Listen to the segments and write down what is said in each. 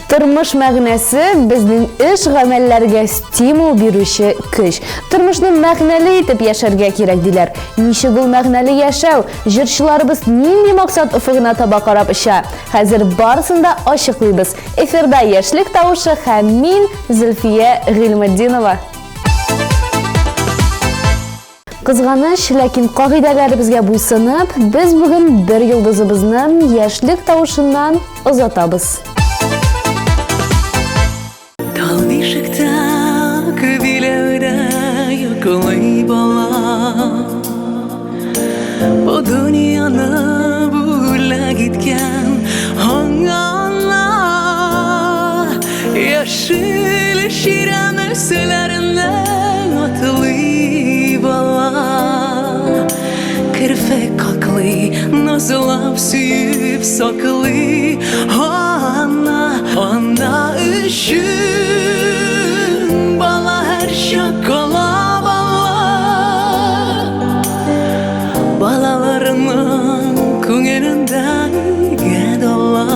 Turmush мәгънәсе безнең эш гамәлләргә стимул бирүче көч. Тормышны мәгънәле итеп яшәргә кирәк диләр. Ничек ул мәгънәле яшәү? Җырчыларыбыз нинди максат офыгына таба карап оча? Хәзер барысын да ачыклыйбыз. Эфирда яшьлек тавышы һәм мин Зөлфия Гыйльметдинова. Кызганыч, ләкин кагыйдәләребезгә буйсынып, без бүген бер йолдызыбызны яшьлек тавышыннан озатабыз. Bu dünyana bula gitken hangana yaşıl şiren öselerinden atılı bala kırfek kaklı nazılap süyüp saklı ana üşün bala her şakala balalarının күңелендән гәдала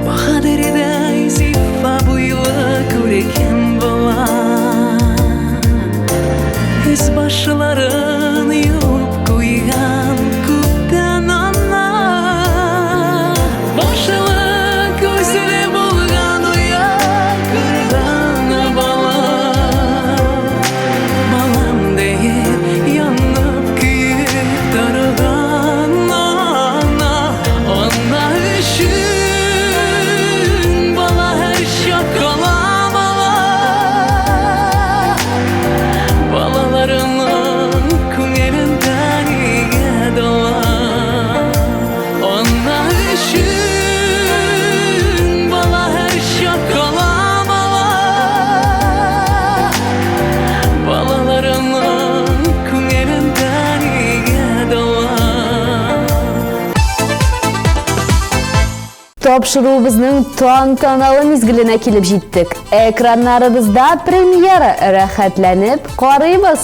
Баһадирдәй зифа буйлы күрекем була Үз башларын юып куйган күптән ана Башылы күзле булган уя күргән бала Балам дейіп янып күйіп тұрған ана үшін бала әр шақала бала балаларының көңелінден егедала Она үшін бала әр шақала бала балаларының көңелінден егедала Тапшыруыбызның тантаналы мизгеленә килеп җиттек. Экраннарыбызда премьера, рәхәтләнеп карыйбыз.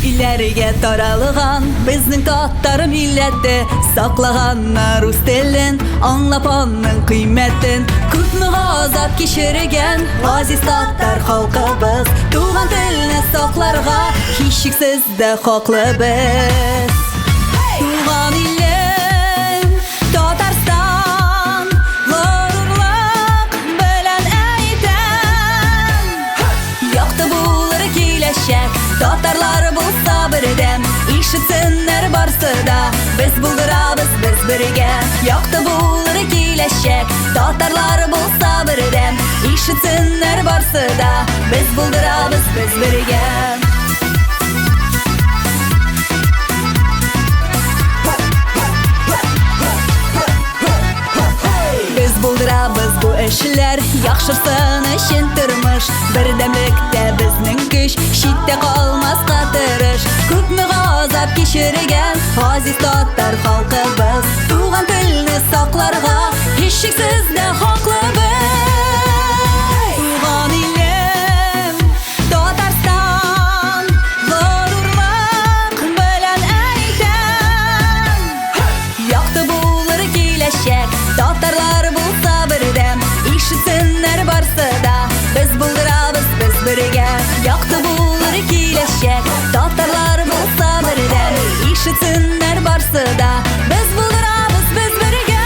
Илләргә таралган безнең татар милләте саклаганнар рус телен аңлап аның кыйммәтен күпме газап кичергән газиз татар халкыбыз туган телне сакларга һичшиксез дә хаклыбыз туган илем Татарстан горурлык белән әйтәм якты булыр киләчәк Татарлар булса бердәм, ишетсеннәр барсы да Без булдырабыз, без бергә Якты булыр киләчәк Татарлар булса бердәм, ишетсеннәр барсы да Без булдырабыз, без бергә Без булдырабыз бу эшләр Яхшырсын өчен тормыш Бердәмлектә безнең көч Читтә калмаска тырыш Күпме газап кичергән Газиз татар халкыбыз Туган телне сакларга Һичшиксез дә хаклыбыз Туган илем Татарстан горурлык белән әйтәм Якты булыр киләчәк Татарлар булса бердәм Ишетсеннәр барсы да Без булдырабыз, без бергә Якты булыр киләчәк Татарлар булса бердәм Ишетсеннәр барсы да Без булдырабыз, без бергә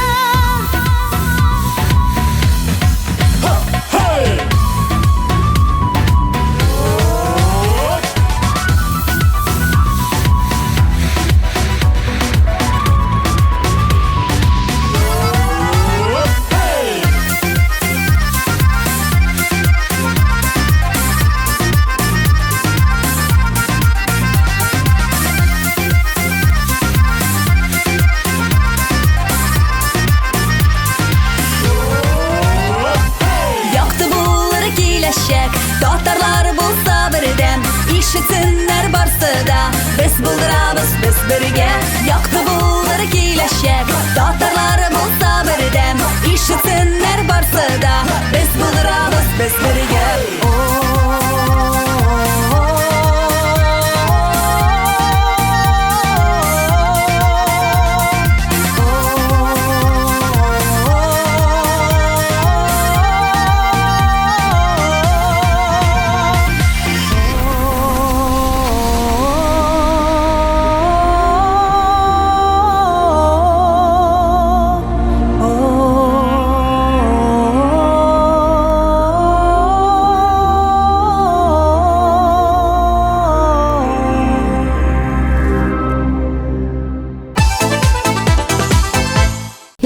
ишетсеннәр барсы да. Без булдырабыз, без бергә, якты булыр киләчәк. Татарлары булса бердәм, ишетсеннәр барсы да. Без булдырабыз, без бергә.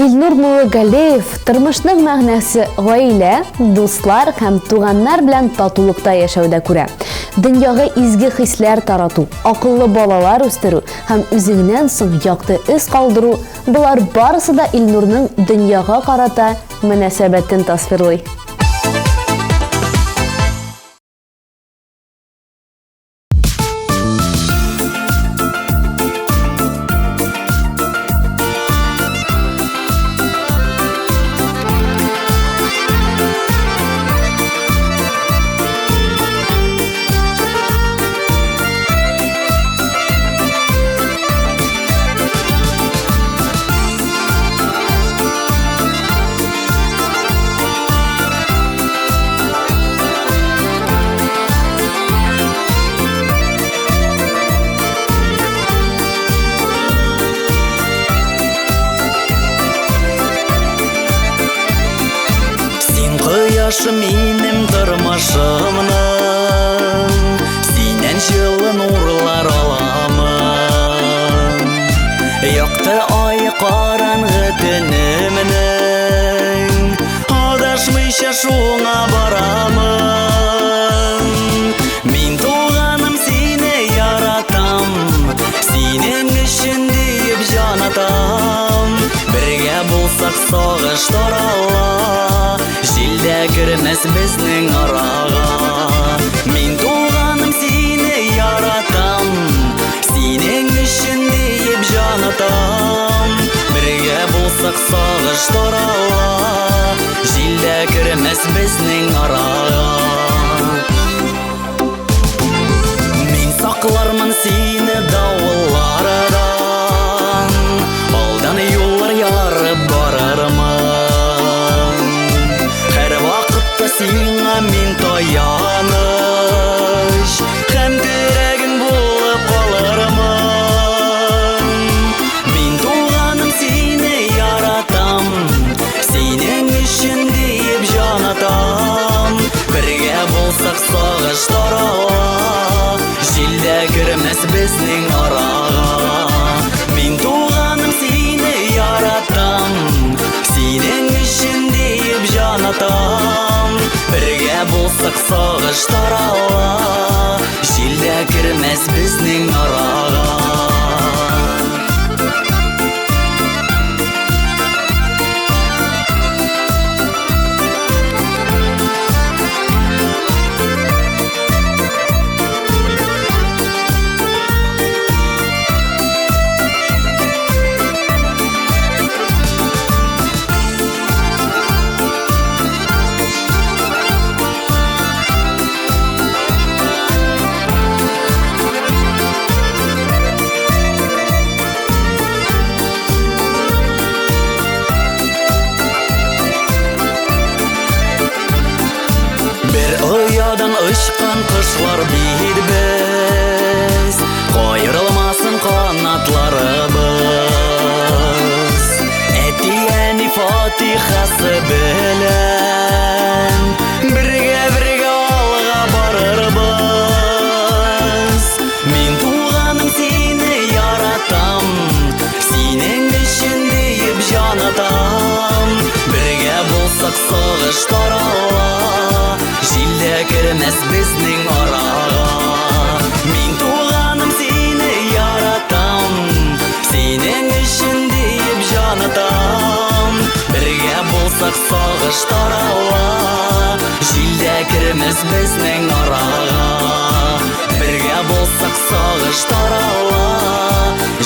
Илнур Нургалиев тормышның мәгънәсе гаилә, дуслар һәм туганнар белән татулыкта яшәүдә күрә. Дөньяга изге хисләр тарату, акыллы балалар үстерү һәм үзеңнән соң якты эз калдыру — булар барысы да Илнурның дөньяга карата мөнәсәбәтен тасвирлый. Кояшым минем тормышымның, синен жылы нурлар аламын. Якты ай караңгы төнемнең, адашмыйча шуңа барамын. Мин туганым сине яратам, синең өчен дип җан атам. Бергә булсак сагыш тарала, җилдә кермәс безнең арага. Мин туганым сине яратам, синең өчен дип җан атам. Бергә булсак сагыш тарала, җилдә кермәс безнең арага. Мин саклармын сине давыллардан, алдан юллар ярып барырмын. Һәр вакытта сиңа мин таяныч, һәм терәгең булып калырмын. Мин туганым сине яратам, синең өчен дип җан атам. Бергә булсак сагыш тарала, җилдә кермәс безнең арага. Мин туганым сине яратам, синең өчен дип җан атам. Бергә булсак сагыш тарала, җилдә кермәс безнең арага. Оядан ұшқан құшлар бейд біз, қойырылмасын қанатларыбыз. Әтияни фатихасы білін, бірге алға барырбыз. Мен туғаным сені яратам, сенің үшін дейіп жан атам. Бірге болсақ сағыш тарала, җилдә кермәс безнең арага. Мин туганым сине яратам, синең өчен дип җан атам. Бергә булсак сагыш тарала, җилдә кермәс безнең арага. Бергә болсақ сағыш тарала,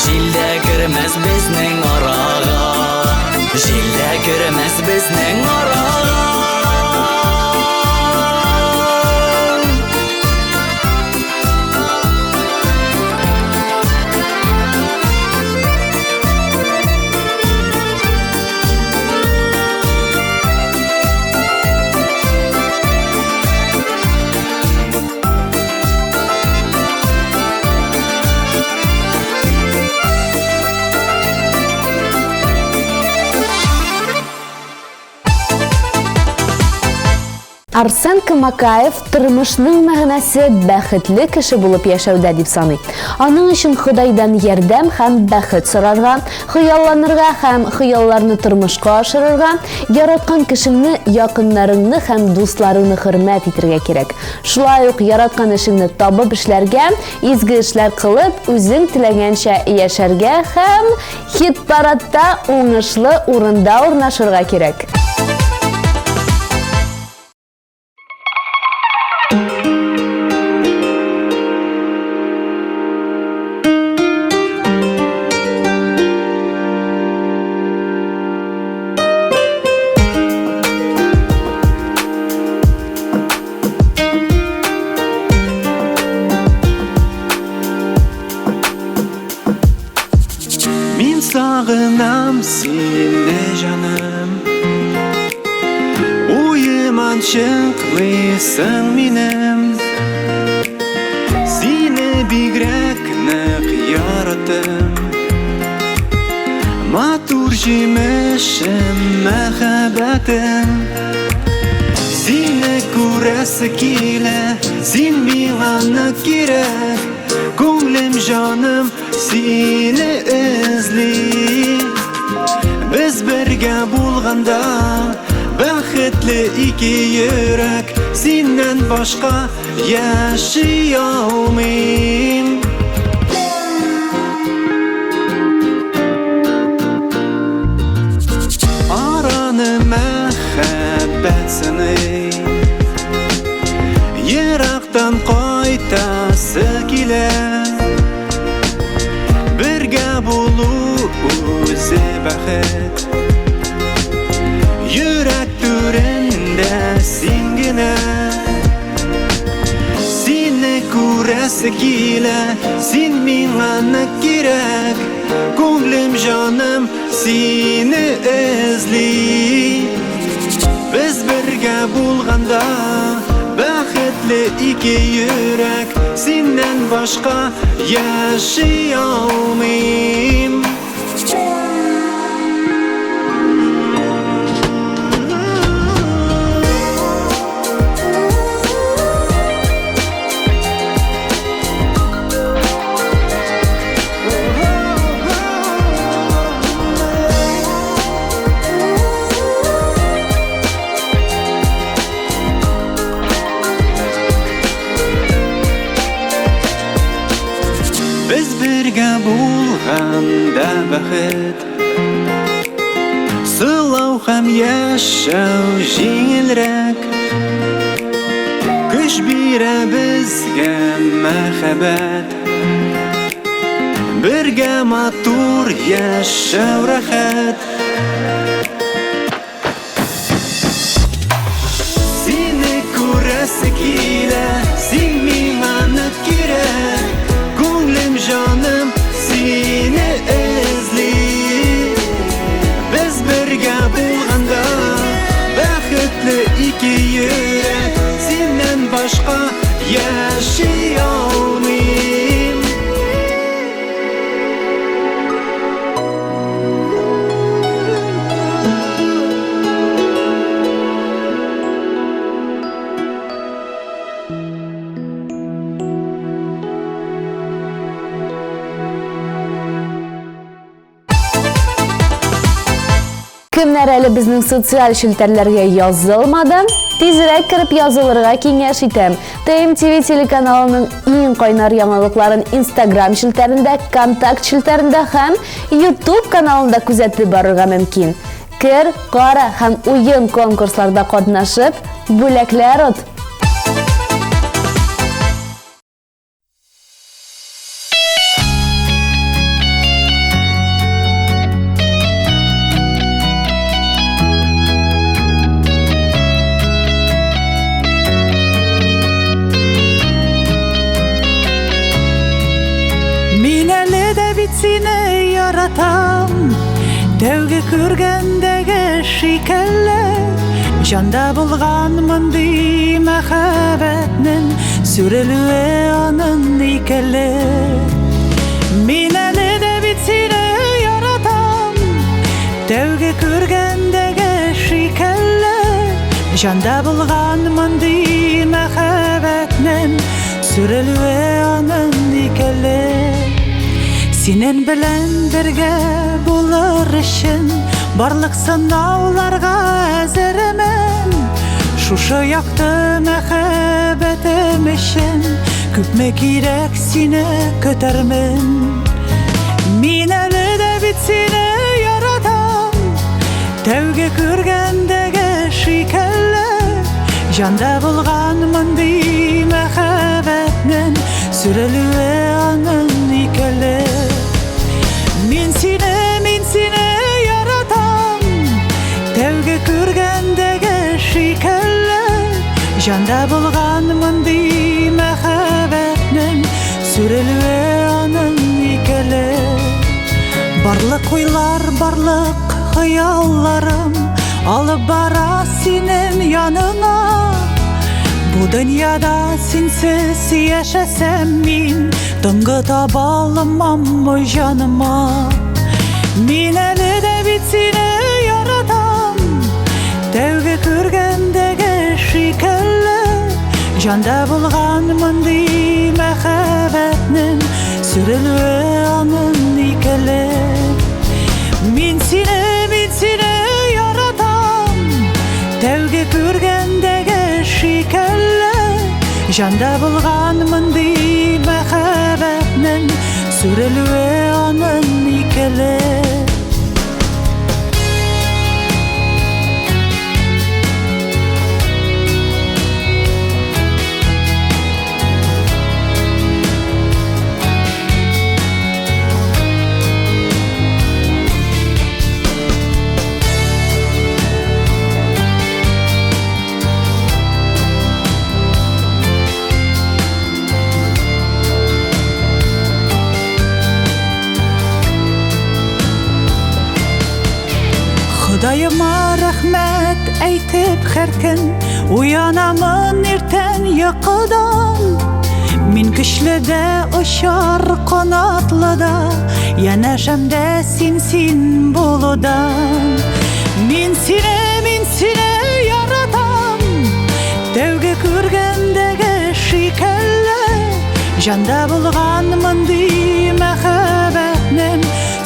жилдә кірмәс безнең арага, жилдә кірмәс безнең арага. Арсен Камакаев тормышның мәгънәсе бәхетле кеше булып яшәүдә дип саный. Аның өчен Худайдан ярдәм һәм бәхет сорарга, хыялланырга һәм хыялларны тормышка ашырырга, яраткан кешеңне, якыннарыңны һәм дусларыңны хөрмәт итәргә кирәк. Шулай ук яраткан эшеңне табып эшләргә, изге эшләр кылып, үзең теләгәнчә яшәргә һәм хит-парадта уңышлы урында урнашырга кирәк. Sağınam seni canım, uyuman çıklısın minem, seni bigrek nek yarattım, matur jimeşim mehabetim, seni kurası kile, sen bilana kirek, Gönlüm canım seni özley. Biz birge bulganda bәхетле iki yürek, senden başka yaşayamam. Aranı mehabbetsini Yiraktan qaytası kile, birge bulu o'zi bәхет, yürek türünde singine, seni kurası kile, sen minana kirek, Gönlüm canım seni özley. Biz birge bulganda bәхетле iki yürek, senden başka yaşayamam. Biz birge bulganda bәхет, sılау һәм яшәү җиңелрәк, көч бирә безгә мәхәббәт, birge матур яшәү рәхәт. Сине күрәсе килә, син миңа нык кирәк, Gönlüm canım seni özley. Biz birge bulganda bәхетле iki yürek, senden başka yaşayamam. Кемнәр әле безнең социаль шелтәрләргә язылмады? Тизрәк кирип язылырга киңәш итәм. ТМТV телеканалының иң кайнар яңалыкларын Instagram шелтәрендә, Контакт шелтәрендә һәм YouTube каналында күзәтеп барырга мөмкин. Кер, кара һәм уен конкурсларда катнашып, бүләкләр от. бит сине яратам, тәуге күргәндәге шикелле. Жанда булган мондый мәхәббәтнең сүрелүе аның икеле. Мин әле дә бит сине яратам, тәуге күргәндәге шикелле. Жанда булган мондый мәхәббәтнең сүрелүе аның икеле. Синең белән бергә булыр өчен барлык сынауларга әзермен. Шушы якты мәхәббәтем өчен күпме кирәк сине көтәрмен. Мин әле дә бит сине яратам, тәуге күргәндәге шикелле. Жанда булган мондый мәхәббәтнең сүрелүе аның икеле. Мин сине яратам, тәуге күргәндәге шикелле. Жанда булган мондый мәхәббәтнең сүрелүе аның икеле. Барлык уйлар, барлык хыялларым алып бара синең яныңа. Бу дөньяда синсез яшәсәм мин, тынгы таба алмам җаныма. Мин әле дә бит сине яратам, тәуге күргәндәге шикелле. Жанда булган мондый мәхәббәтнең сүрелүе аның икеле. Мин сине яратам, тәуге күргәндәге шикелле. Жанда булган мондый мәхәббәтнең сүрелүе аның икеле. Худайыма рәхмәт әйтеп һәр көн уянамын иртән йокыдан. Мин көчле дә очар канатлы да, янәшәм дә син булудан. Мин сине яратам, тәуге күргәндәге шикелле. Жанда булган мондый мәхәббәтнең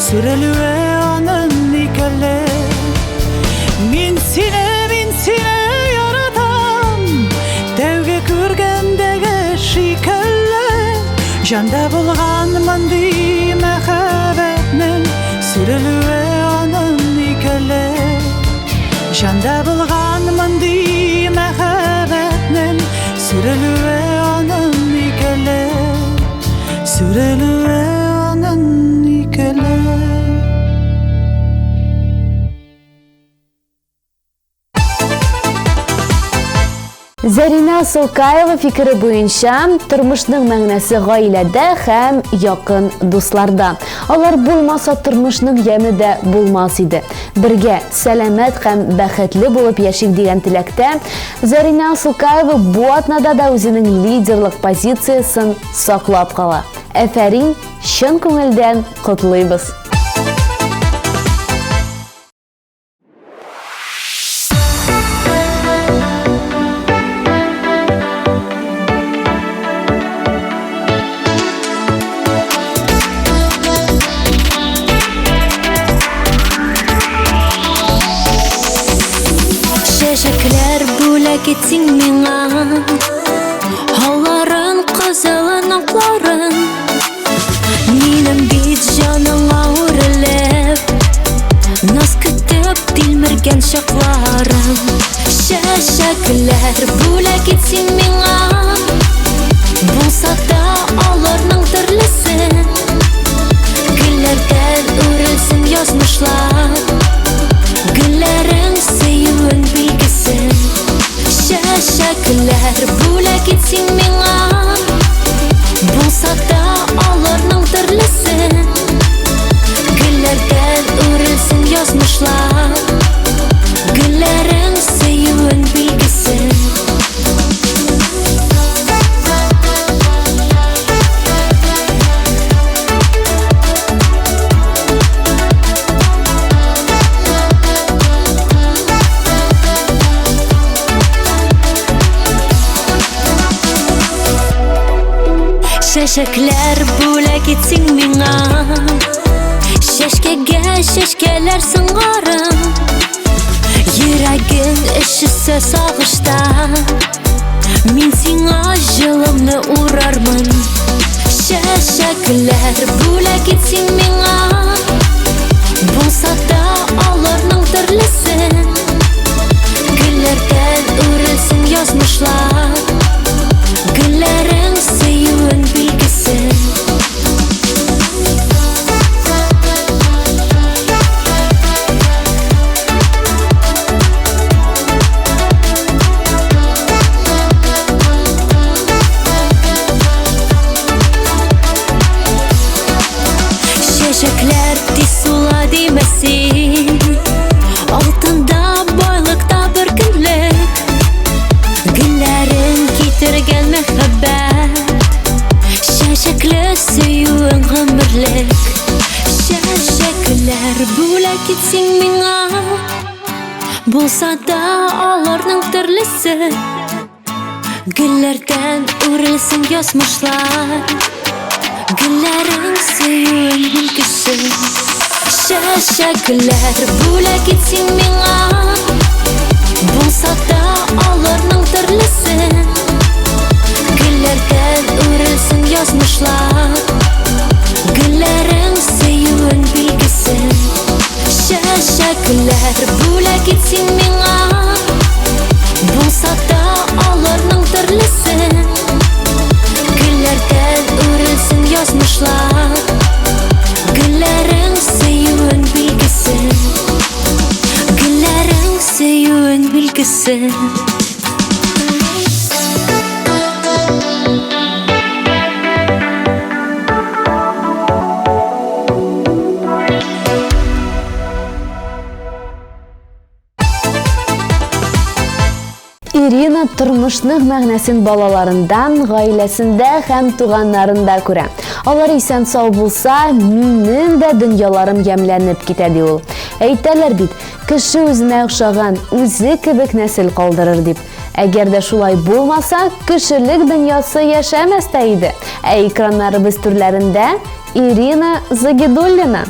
сүрелүе аның икеле. Мин сине яратам, тәуге күргәндәге шикелле. Жанда булган мондый мәхәббәтнең сүрелүе аның икеле. Жанда булган мондый мәхәббәтнең сүрелүе аның икеле. Сүрелүе аның икеле. Зарина Сулкаева фикере буенча, тормышның мәгънәсе гаиләдә һәм якын дусларда. Алар булмаса, тормышның яме дә булмас иде. Бергә сәламәт һәм бәхетле булып яшик дигән теләктә, Зарина Сулкаева бу атнада да үзенең лидерлык позициясын саклап кала. Афәрин, чын күңелдән котлыйбыз. Чәчәкләр бүләк итсин миңа, һауларын, кызылын, акларын. Минем бит җаның авырылып, наз көтеп тилмергән чакларым. Чәчәкләр бүләк итсин миңа, булса да аларның төрлесен. Гөлләрдән үрелсен язмышлар, гөлләрең сөюен билгесен. Чәчәкләр бүләк итсин миңа, булса да аларның төрлесен. Şeşekler bulak etsin ming'a Şeşkege şeşkeler sıngarım Yüreğin üşüse sağışta Min sina жылымны урармын Şeşekler bulak etsin ming'a Bulsa da alırның türlüsün Güllerden örülsün yazmışlar Güllerin süyün bilgisin Şeşekler tisula demesin Altında boylıkta bir günlük Güllerin getirgen mehabbet Şeşekli süyün ömürlük Şeşekler bulak etsin ming'a Bulsa da alırның türlüsü Güllerden örülsün yazmışlar Güllerin süyün bilgisi Şeşekler bulak etsin ming'a Bulsa da alırның türlüsü Güllerden örülsün yazmışlar Güllerin süyün bilgisi Şeşekler bulak etsin ming'a Bulsa da alırның türlüsü Güllerden örülsün yazmışlar Güllerin süyün bilgisi Güllerin süyün bilgisi Ирина тормышның мәгънәсен балаларындан, гаиләсендә һәм туганнарында күрә. Алар исән сау булса, минем дә дөньяларым ямьләнеп китә ди ул. Әйтәләр бит, кеше үзенә охшаган үзе кебек нәсел калдырыр дип. Әгәр дә шулай булмаса, кешелек дөньясы яшәмәс тә иде. Ә экраннарыбыз түрләрендә Ирина Загидуллина.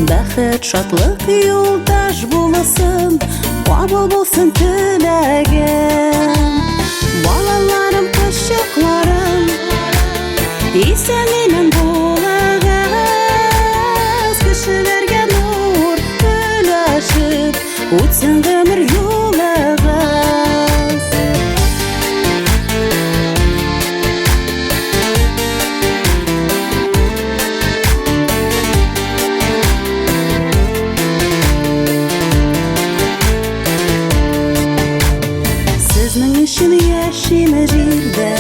Бәхет, шатлык юлдаш буласын, кабул булсын теләгем. Балаларым, кызчыкларым, исән иман булыгыз. Кешеләргә нур өләшеп, үтсен гомер юлыгыз. Үшін яшиме җирдә,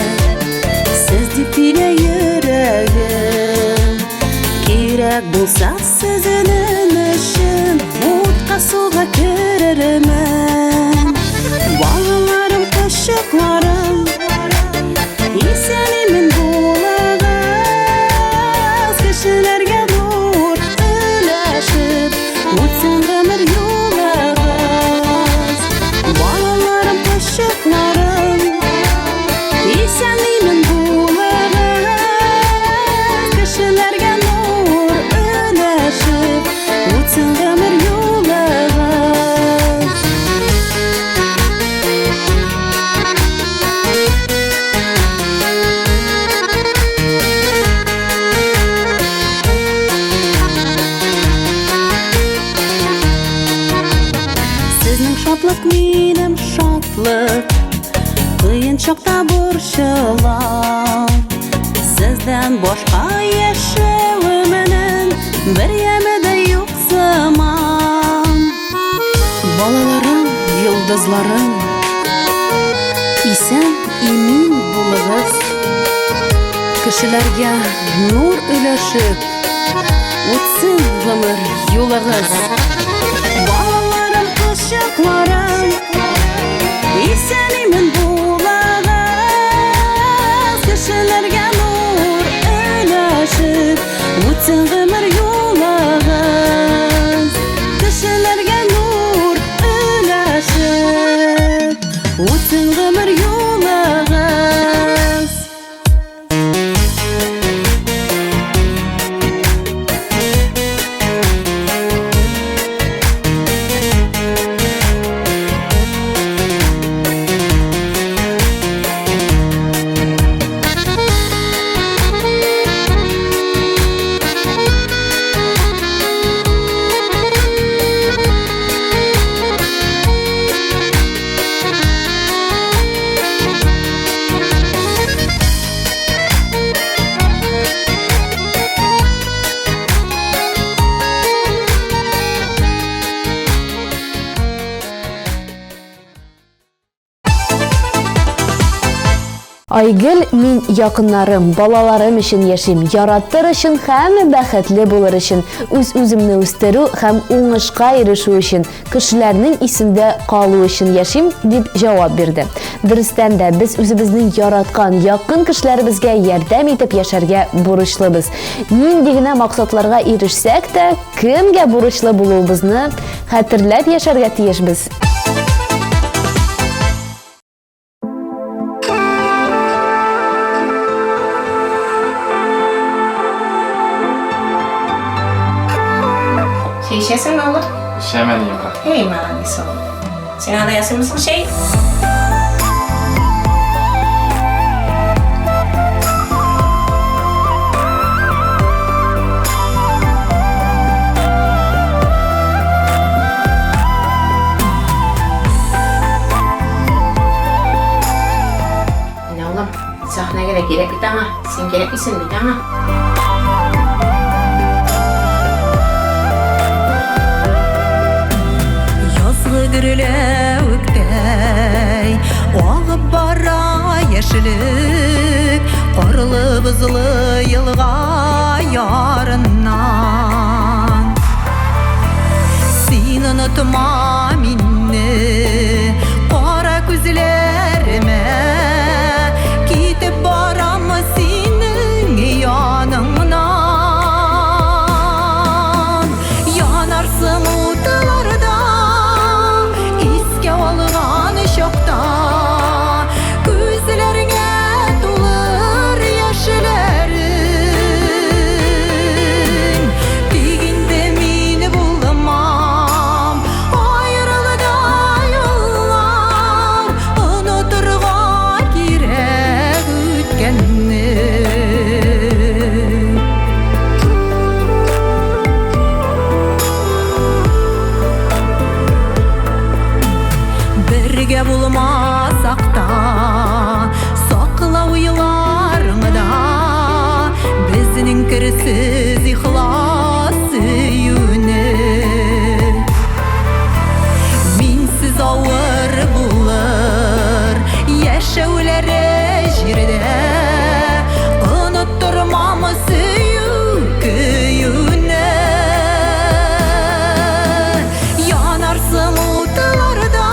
сез дип тирә йөрәгем. Кирәк булса сезнең өчен, утка суга керермен. Балаларым, кызчыкларым, исән иман булыгыз. Кешеләргә нур өләшеп, үтсен гомер юлыгыз. Балаларым, кызчыкларым, исән иман булыгыз. Кешеләргә нур өләшеп, үтсен гомер юлыгыз. Сезнең шатлык минем шатлык, кыен чакта борчылам. Сездән башка яшәвемнең бер яме дә юк заман. Балаларым, йолдызларым, исән имин булыгыз. Кешеләргә нур өләшеп, үтсен гомер юлыгыз. Балаларым, кочакларым, исән имин булыгыз. Кешеләргә нур өләшеп, үтсен гомер юлыгыз. Кешеләргә нур өләшеп, үтсен гомер юлыгыз. Айгөл, мин якыннарым, балаларым өчен яшим, яраттыр өчен һәм бәхетле булыр өчен, үз-үземне үстерү һәм уңышка ирешү өчен, кешеләрнең исендә калу өчен яшим, дип җавап бирде. Дөрестән дә без үзебезнең яраткан якын кешеләребезгә ярдәм итеп яшәргә бурычлыбыз. Нинди генә максатларга ирешсәк тә, кемгә бурычлы булуыбызны хәтерләп яшәргә тиешбез. Şey içesin ne olur? İçemeliyim ben. Hey mühendis ol. Sen hala yazır mısın şey? Ne oğlum? Sahneye de gerek bir tane. Sen gerek misin bir tane? Gürülüktey Oğup bara yeşilik Qorlı bızlı yılğa yarından Sin unutma minni Qora күзләрімә Kitip baram senin yanыңнан Yanarsın utlarda Alğan şokta Күзләргә тулыр яшьләрең Тик инде мин булмам Аерылда юллар Онытырга кирәк үткәнне Birge bulmasak da Sakla uylarında Bizning kirsiz ihlas yüne Minsiz avır bulur Yaşavları jirde Unutturmam süyüküne Yanarsın utlarda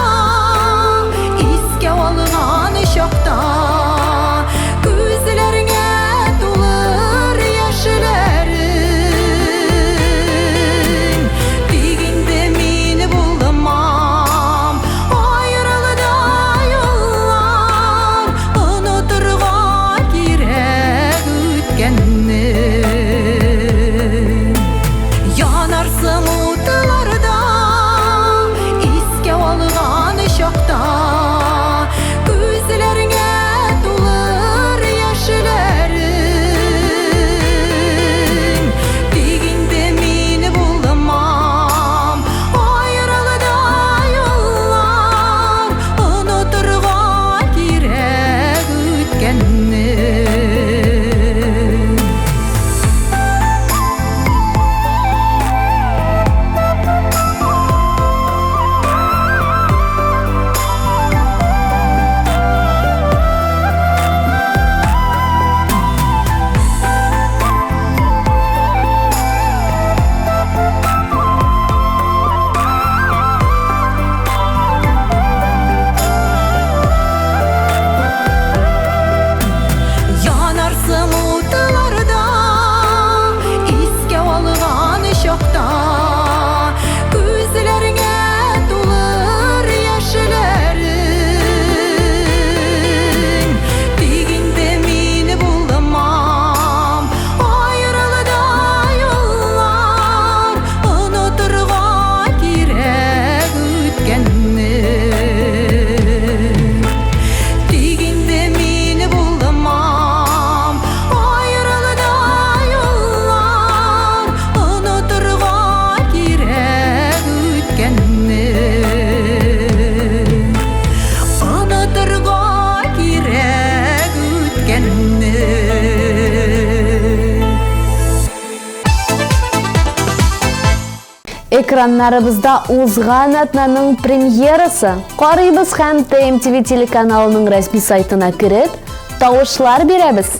Экраннарыбызда узган атнаның премьерасы. Карыйбыз һәм TMTV телеканалының рәсми сайтына кіріп, тавышлар бирәбез.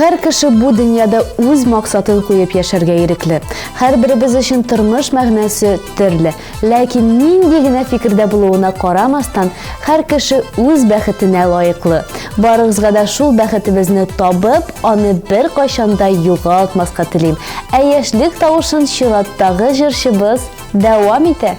Һәр кеше бу дөньяда үз максатын куеп яшәргә ирекле. Һәрберебез өчен тормыш мәгънәсе төрле. Ләкин нинди генә фикердә булуына карамастан, һәр кеше үз бәхетенә лаеклы. Барыгызга да шул бәхетебезне табып, аны бер кайчанда югалтмаска телим. Ә яшьлек тавышын чираттагы җырчыбыз дәвам итә.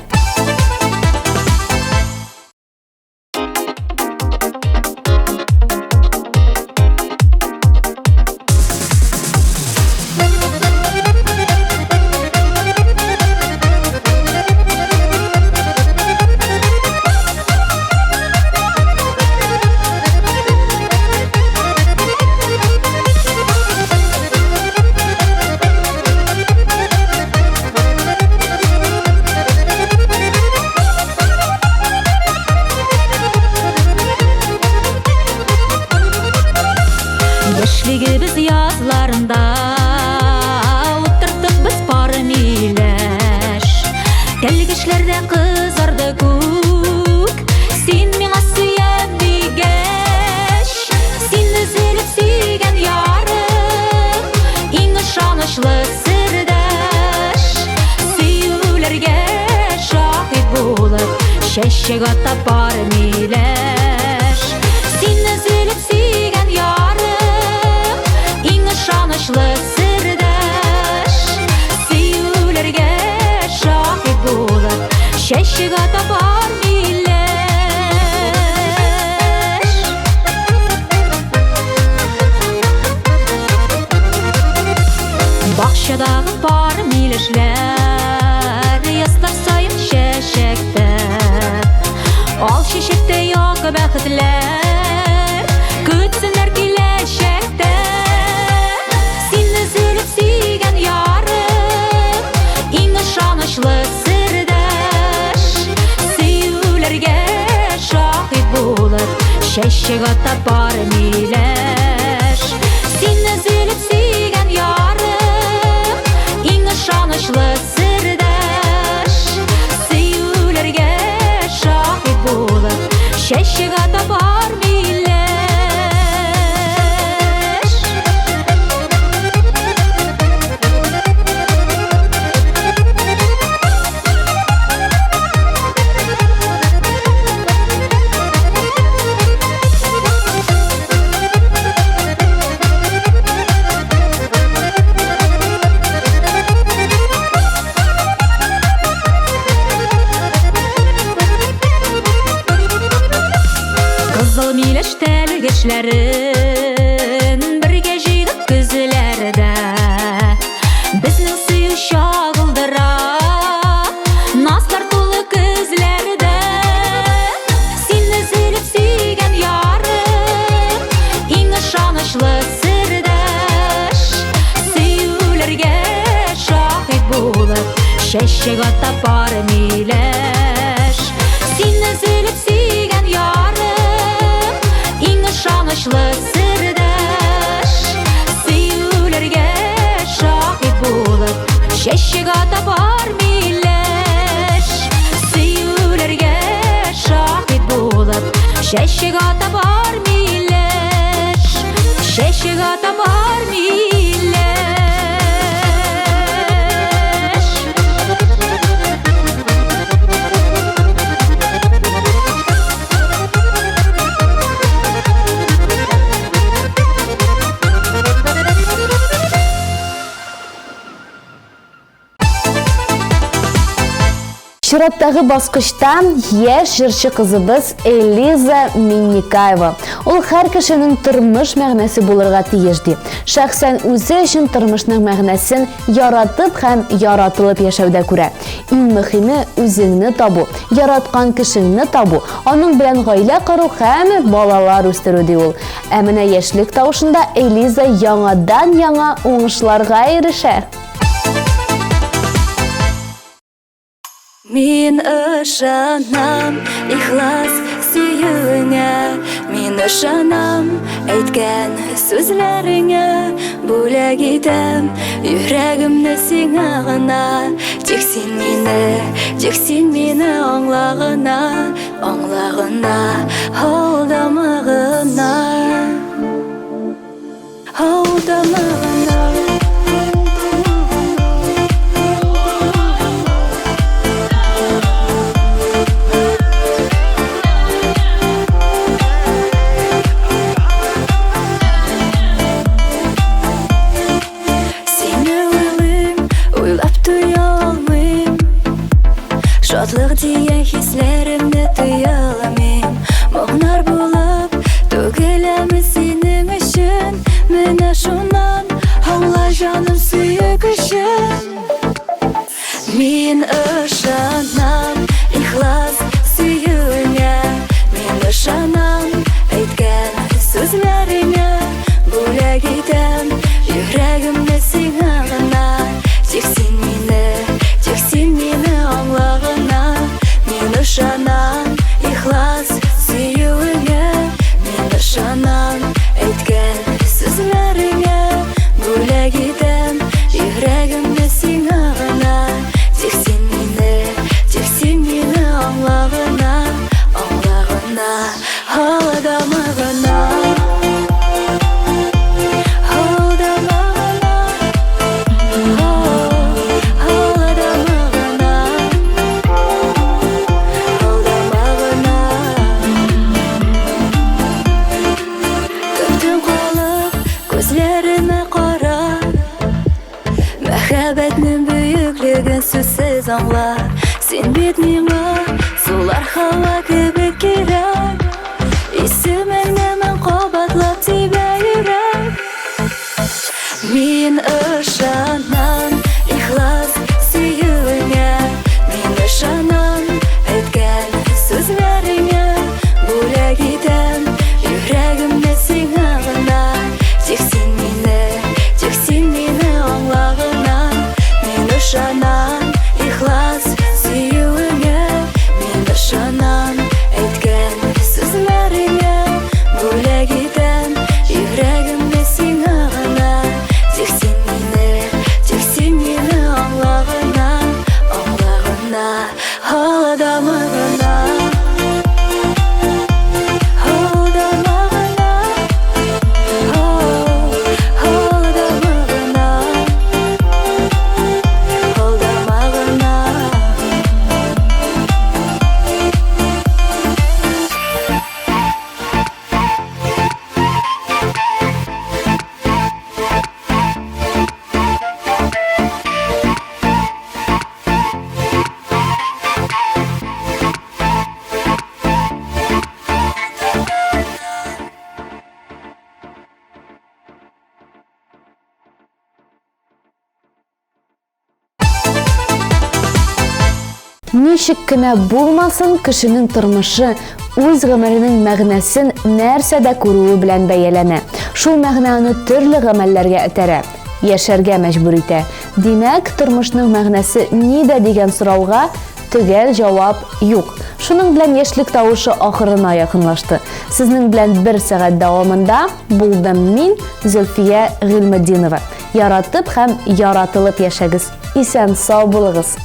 Яшьлегебез язларында утыртып без пары миләш. Кәлгечләрдә кызарды күк, Шәшек ата бар миләш Син өзелеп сөйгән ярым Иң ышанычлы сердәш Сөюләргә шаһит булып Шәшек ата бар миләш Бакчадагы бар миләшләр Ястар сайын шәшәктә Ал шешекте як бәхетләр Көтсеннәр киләчәктә Син өзелеп сөйгән ярым Иң ышанычлы сердәш Сөюләргә шаһит булып Шәшек ата бар миләш Син өзелеп сөйгән ярым Иң ышанычлы сердәш Сөюләргә шаһит булып Шәшек ата бар миләш Кызыл миләш тәлгечләрен Бергә җыйдык көзләрдә Безнең сөю чагылдыра Наслар тулы көзләрдә Син өзелеп сөйгән ярым Иң ышанычлы сердәш Сөюләргә шаһит булып Шәшек ата бар миләш Син өзелеп сөйгән ярым Иң ышанычлы сердәш Сөюләргә шаһит булып Шәшек ата бар миләш Сөюләргә шаһит булып Шәшек ата бар миләш Шәшек ата бар миләш Чираттагы баскычта яшь җырчы кызыбыз Элиза Минникаева. Ул һәр кешенең тормыш мәгънәсе булырга тиеш ди. Шәхсән үзе өчен тормышның мәгънәсен яратып һәм яратылып яшәүдә күрә. Иң мөһиме үзеңне табу, яраткан кешеңне табу, аның белән гаилә кору һәм балалар үстерү ди ул. Ә менә яшьлек тавышында Элиза яңадан-яңа уңышларга ирешә. Мин ышанам ихлас сөюеңә Мин ышанам әйткән сүзләреңә Бүләк итәм йөрәгемне сиңа гына Тик син мине аңлагына Аңлагына, алдамагына Алдамагына Шатлык дигән хисләремне тыя алмыйм Моңнар булып Мәхәббәтнең бөеклеген сүзсез аңла. Сен бит миңа сулар һава кебек кирәк. Исемеңне мен кабатлап тибә йөрәк. Мин ышанам ихлас сөюеңә. Мин ышанам әйткән сүзләреңә. Бүләк итәм йөрәгемне сиңа гына. Тик син мине аңлагына. Мин ышанам ихлас сөюеңә. Мин ышанам әйткән сүзләреңә. Бүләк итәм йөрәгемне сиңа гына. Тик син мине аңлагына. Алдама гына. Алдама гына. Алдама гына. Алдама гына. Ничек кенә булмасын, кешенең тормышы үз гомеренең мәгънәсен нәрсәдә күрүе белән бәяләнә. Шул мәгънәне төрле гамәлләргә этәрә, яшәргә мәҗбүр итә. Димәк, тормышның мәгънәсе нидә дигән сорауга төгәл җавап юк. Шуның белән яшьлек тавышы ахырына якынлашты. Сезнең белән 1 сәгать дәвамында булдым мин, Зөлфия Гыйльметдинова. Яратып һәм яратылып яшәгез. Исән сау булыгыз.